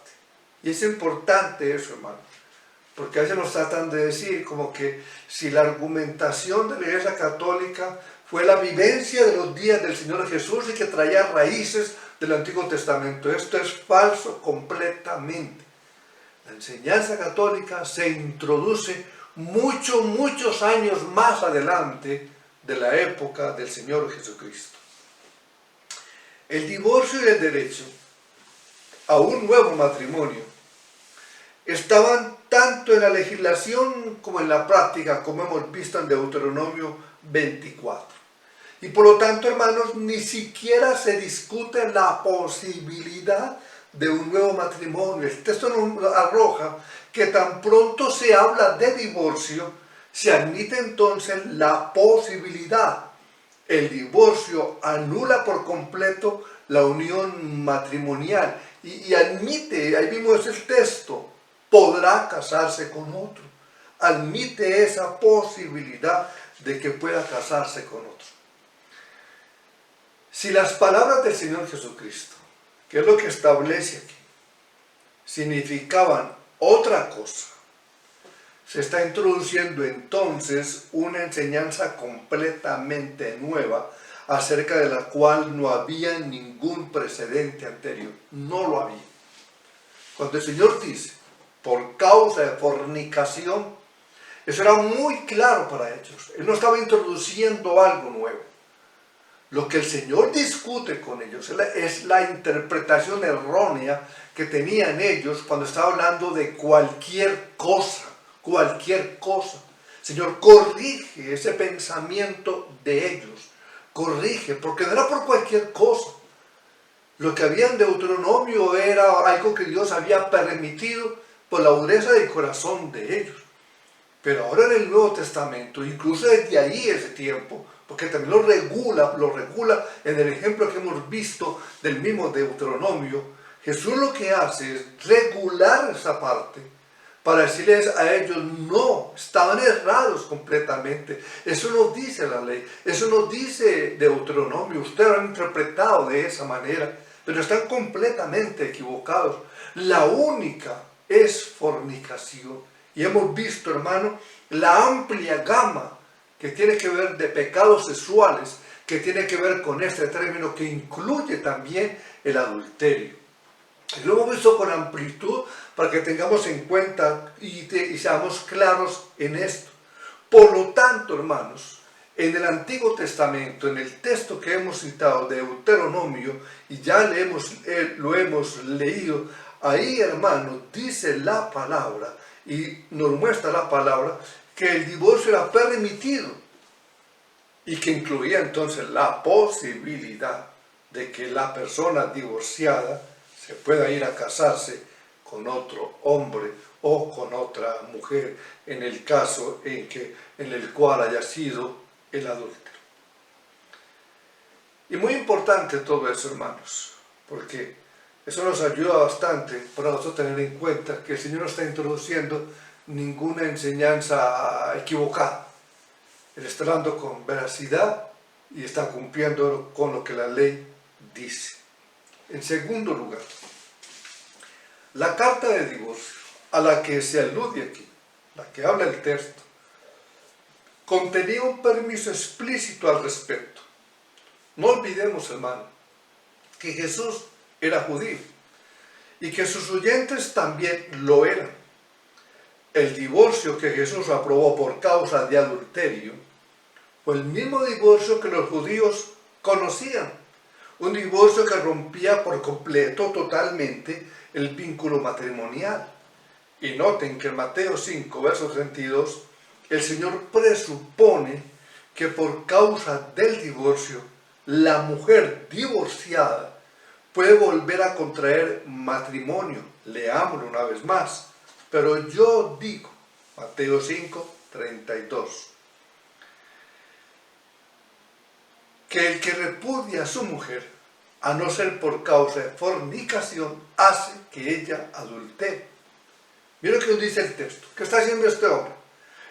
Y es importante eso, hermano, porque a veces nos tratan de decir como que si la argumentación de la Iglesia Católica fue la vivencia de los días del Señor Jesús y que traía raíces del Antiguo Testamento. Esto es falso completamente. La enseñanza católica se introduce muchos años más adelante de la época del Señor Jesucristo. El divorcio y el derecho a un nuevo matrimonio estaban tanto en la legislación como en la práctica, como hemos visto en Deuteronomio 24. Y por lo tanto, hermanos, ni siquiera se discute la posibilidad de un nuevo matrimonio. El texto nos arroja que tan pronto se habla de divorcio, se admite entonces la posibilidad. El divorcio anula por completo la unión matrimonial y admite, ahí vimos el texto, podrá casarse con otro. Admite esa posibilidad de que pueda casarse con otro. Si las palabras del Señor Jesucristo, que es lo que establece aquí, significaban otra cosa, se está introduciendo entonces una enseñanza completamente nueva acerca de la cual no había ningún precedente anterior. No lo había. Cuando el Señor dice, por causa de fornicación, eso era muy claro para ellos. Él no estaba introduciendo algo nuevo. Lo que el Señor discute con ellos es la interpretación errónea que tenían ellos cuando estaba hablando de cualquier cosa. Señor, corrige ese pensamiento de ellos. Corrige, porque no era por cualquier cosa. Lo que había en Deuteronomio era algo que Dios había permitido por la dureza del corazón de ellos. Pero ahora en el Nuevo Testamento, incluso desde ahí ese tiempo, porque también lo regula en el ejemplo que hemos visto del mismo Deuteronomio, Jesús lo que hace es regular esa parte para decirles a ellos, no, estaban errados completamente. Eso no dice la ley, eso no dice Deuteronomio, ustedes lo han interpretado de esa manera, pero están completamente equivocados. La única es fornicación. Y hemos visto, hermano, la amplia gama que tiene que ver de pecados sexuales, que tiene que ver con este término que incluye también el adulterio. Y lo hemos visto con amplitud para que tengamos en cuenta y seamos claros en esto. Por lo tanto, hermanos, en el Antiguo Testamento, en el texto que hemos citado de Deuteronomio, y ya lo hemos leído, ahí, hermanos, dice la palabra, y nos muestra la palabra, que el divorcio era permitido y que incluía entonces la posibilidad de que la persona divorciada se pueda ir a casarse con otro hombre o con otra mujer en el caso en el cual haya sido el adúltero. Y muy importante todo eso, hermanos, porque eso nos ayuda bastante para nosotros tener en cuenta que el Señor no está introduciendo ninguna enseñanza equivocada. Él está hablando con veracidad y está cumpliendo con lo que la ley dice. En segundo lugar, la carta de divorcio a la que se alude aquí, la que habla el texto, contenía un permiso explícito al respecto. No olvidemos, hermano, que Jesús era judío y que sus oyentes también lo eran. El divorcio que Jesús aprobó por causa de adulterio fue el mismo divorcio que los judíos conocían. Un divorcio que rompía por completo, totalmente, el vínculo matrimonial. Y noten que en Mateo 5, verso 32, el Señor presupone que por causa del divorcio, la mujer divorciada puede volver a contraer matrimonio. Leámoslo una vez más. Pero yo digo, Mateo 5, 32, que el que repudia a su mujer, a no ser por causa de fornicación, hace que ella adultere. Mira lo que nos dice el texto. ¿Qué está haciendo este hombre?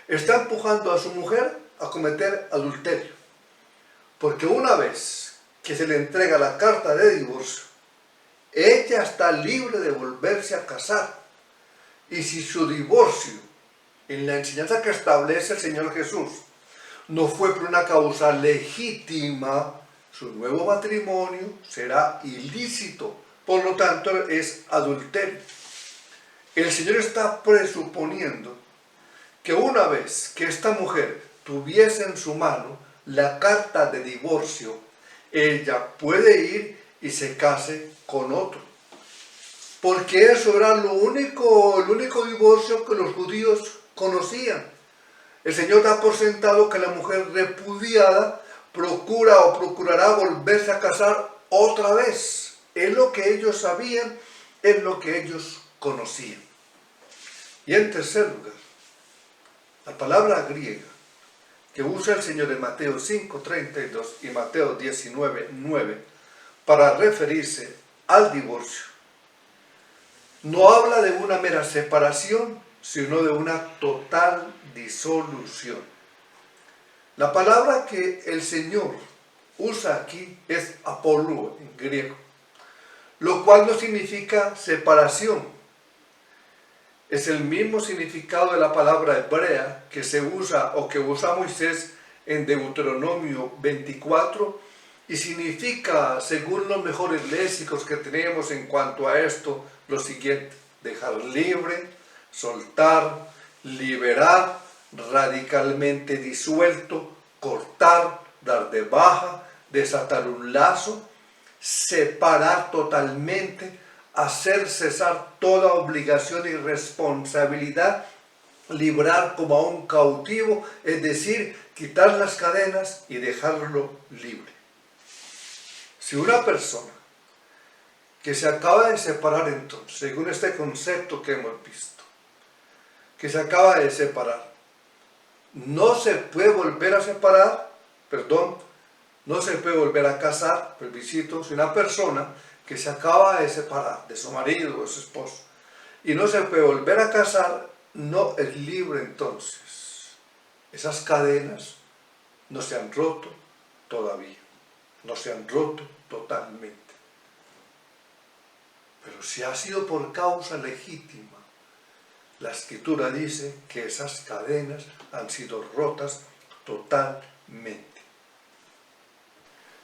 Está empujando a su mujer a cometer adulterio. Porque una vez que se le entrega la carta de divorcio, ella está libre de volverse a casar. Y si su divorcio, en la enseñanza que establece el Señor Jesús, no fue por una causa legítima, su nuevo matrimonio será ilícito. Por lo tanto, es adulterio. El Señor está presuponiendo que una vez que esta mujer tuviese en su mano la carta de divorcio, ella puede ir y se case con otro. Porque eso era el único divorcio que los judíos conocían. El Señor da por sentado que la mujer repudiada procura o procurará volverse a casar otra vez. Es lo que ellos sabían, es lo que ellos conocían. Y en tercer lugar, la palabra griega que usa el Señor en Mateo 5:32 y Mateo 19:9 para referirse al divorcio, no habla de una mera separación, sino de una total disolución. La palabra que el Señor usa aquí es apolluo en griego, lo cual no significa separación. Es el mismo significado de la palabra hebrea que se usa o que usa Moisés en Deuteronomio 24 y significa, según los mejores léxicos que tenemos en cuanto a esto, lo siguiente: dejar libre, soltar, liberar, radicalmente disuelto, cortar, dar de baja, desatar un lazo, separar totalmente, hacer cesar toda obligación y responsabilidad, librar como a un cautivo, es decir, quitar las cadenas y dejarlo libre. Si una persona que se acaba de separar entonces, según este concepto que hemos visto, que se acaba de separar, no se puede volver a separar, no se puede volver a casar, si una persona que se acaba de separar de su marido o de su esposo y no se puede volver a casar, no es libre entonces. Esas cadenas no se han roto todavía, no se han roto totalmente. Pero si ha sido por causa legítima, la Escritura dice que esas cadenas han sido rotas totalmente.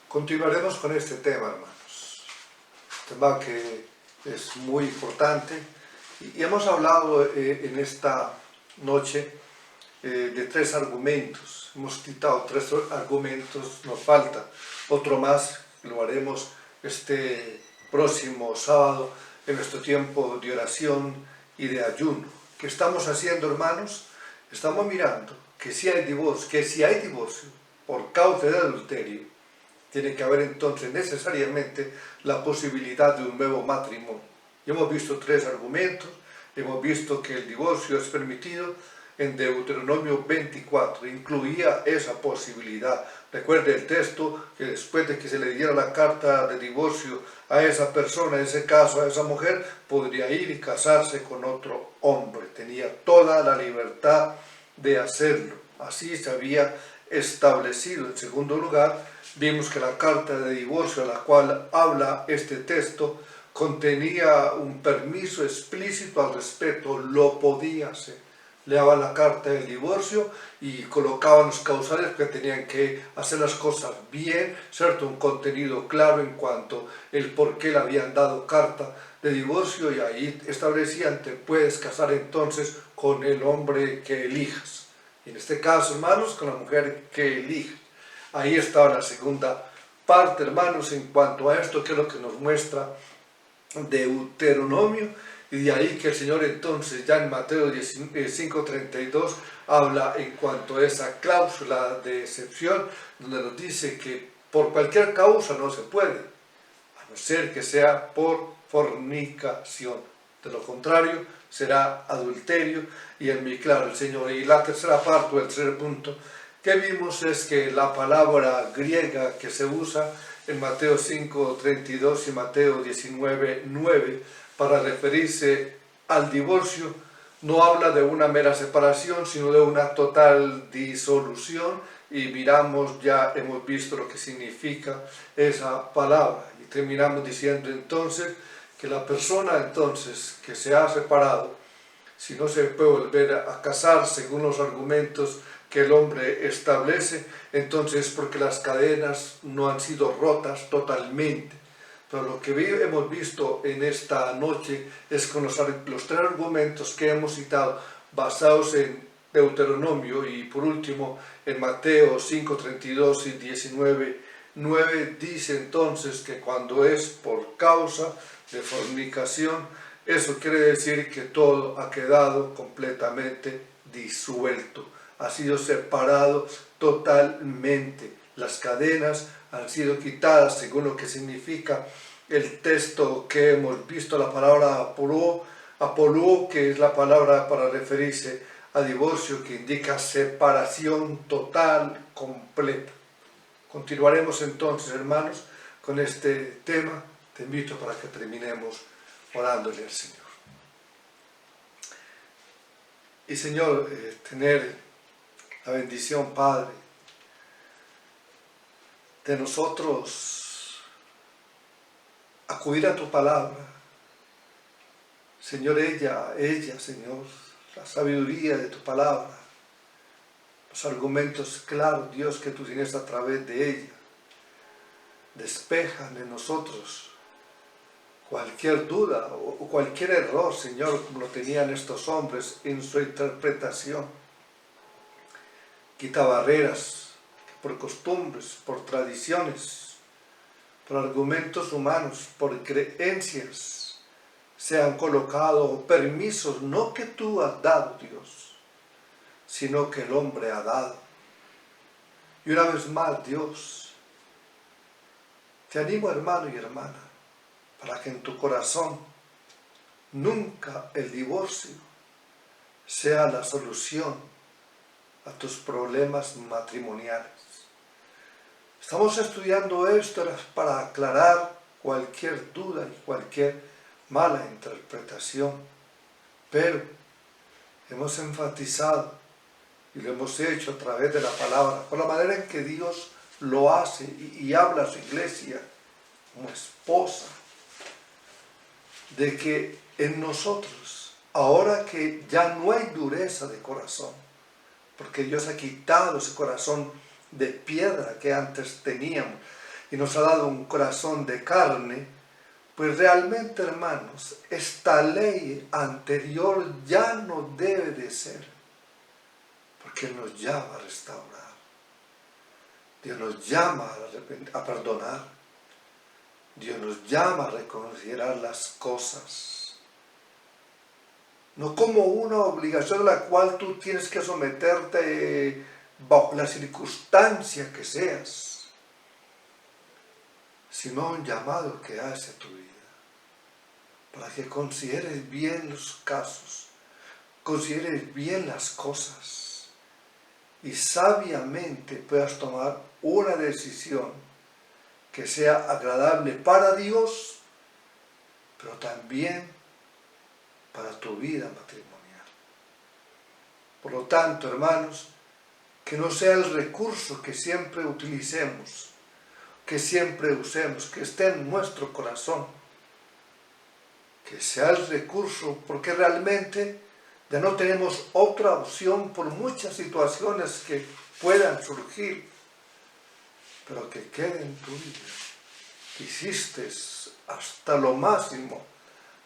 Continuaremos con este tema, hermanos. Tema que es muy importante y hemos hablado en esta noche de 3 argumentos. Hemos citado 3 argumentos, nos falta otro más, lo haremos este próximo sábado en nuestro tiempo de oración y de ayuno. ¿Qué estamos haciendo, hermanos? Estamos mirando que si hay divorcio por causa de adulterio, tiene que haber entonces necesariamente la posibilidad de un nuevo matrimonio. Y hemos visto 3 argumentos. Hemos visto que el divorcio es permitido en Deuteronomio 24, incluía esa posibilidad. Recuerde el texto que después de que se le diera la carta de divorcio a esa persona, en ese caso a esa mujer, podría ir y casarse con otro hombre. Tenía toda la libertad de hacerlo. Así se había establecido. En segundo lugar, vimos que la carta de divorcio a la cual habla este texto contenía un permiso explícito al respecto, lo podía hacer. Le daban la carta del divorcio y colocaban los causales que tenían que hacer las cosas bien, ¿cierto? Un contenido claro en cuanto el por qué le habían dado carta de divorcio, y ahí establecían: te puedes casar entonces con el hombre que elijas. Y en este caso, hermanos, con la mujer que elijas. Ahí estaba la segunda parte, hermanos, en cuanto a esto, que es lo que nos muestra Deuteronomio, y de ahí que el Señor entonces ya en Mateo 5:32 habla en cuanto a esa cláusula de excepción, donde nos dice que por cualquier causa no se puede, a no ser que sea por fornicación. De lo contrario, será adulterio, y es muy claro el Señor. Y la tercera parte, o el tercer punto, que vimos es que la palabra griega que se usa en Mateo 5:32 y Mateo 19:9 para referirse al divorcio no habla de una mera separación, sino de una total disolución, y hemos visto lo que significa esa palabra. Y terminamos diciendo entonces que la persona entonces que se ha separado, si no se puede volver a casar según los argumentos que el hombre establece, entonces es porque las cadenas no han sido rotas totalmente. Pero lo que hemos visto en esta noche es con los tres argumentos que hemos citado, basados en Deuteronomio y por último en Mateo 5:32 y 19:9, dice entonces que cuando es por causa de fornicación, eso quiere decir que todo ha quedado completamente disuelto, ha sido separado totalmente. Las cadenas han sido quitadas, según lo que significa el texto que hemos visto, la palabra apoló, que es la palabra para referirse a divorcio, que indica separación total, completa. Continuaremos entonces, hermanos, con este tema. Te invito para que terminemos orándole al Señor. Y Señor, tener la bendición, Padre, de nosotros acudir a tu palabra. Señor, ella, Señor, la sabiduría de tu palabra, los argumentos claros, Dios, que tú tienes a través de ella, despejan de nosotros cualquier duda o cualquier error, Señor, como lo tenían estos hombres en su interpretación. Quita barreras por costumbres, por tradiciones, por argumentos humanos, por creencias, se han colocado permisos, no que tú has dado, Dios, sino que el hombre ha dado. Y una vez más, Dios, te animo, hermano y hermana, para que en tu corazón nunca el divorcio sea la solución a tus problemas matrimoniales. Estamos estudiando esto para aclarar cualquier duda y cualquier mala interpretación, pero hemos enfatizado y lo hemos hecho a través de la palabra, por la manera en que Dios lo hace y habla a su iglesia como esposa, de que en nosotros, ahora que ya no hay dureza de corazón, porque Dios ha quitado ese corazón de piedra que antes teníamos y nos ha dado un corazón de carne, pues realmente, hermanos, esta ley anterior ya no debe de ser, porque Él nos llama a restaurar, Dios nos llama a perdonar, Dios nos llama a reconsiderar las cosas, no como una obligación a la cual tú tienes que someterte bajo la circunstancia que seas, sino un llamado que hace a tu vida, para que consideres bien los casos, consideres bien las cosas, y sabiamente puedas tomar una decisión que sea agradable para Dios, pero también para tu vida matrimonial. Por lo tanto, hermanos, que no sea el recurso que siempre utilicemos, que siempre usemos, que esté en nuestro corazón, que sea el recurso, porque realmente ya no tenemos otra opción por muchas situaciones que puedan surgir, pero que quede en tu vida, que hiciste hasta lo máximo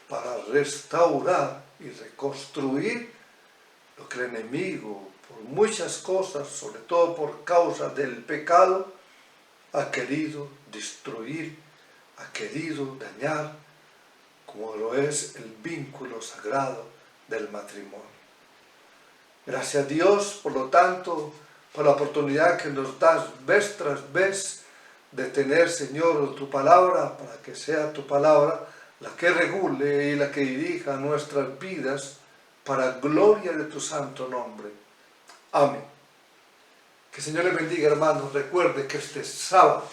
para restaurar y reconstruir lo que el enemigo, por muchas cosas, sobre todo por causa del pecado, ha querido destruir, ha querido dañar, como lo es el vínculo sagrado del matrimonio. Gracias a Dios, por lo tanto, por la oportunidad que nos das vez tras vez de tener, Señor, tu palabra, para que sea tu palabra la que regule y la que dirija nuestras vidas para gloria de tu santo nombre. Amén. Que el Señor les bendiga, hermanos. Recuerde que este sábado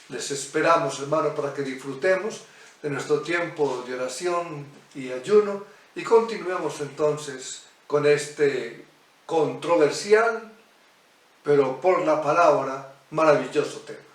les esperamos, hermanos, para que disfrutemos de nuestro tiempo de oración y ayuno, Y continuemos entonces con este controversial, pero por la palabra, maravilloso tema.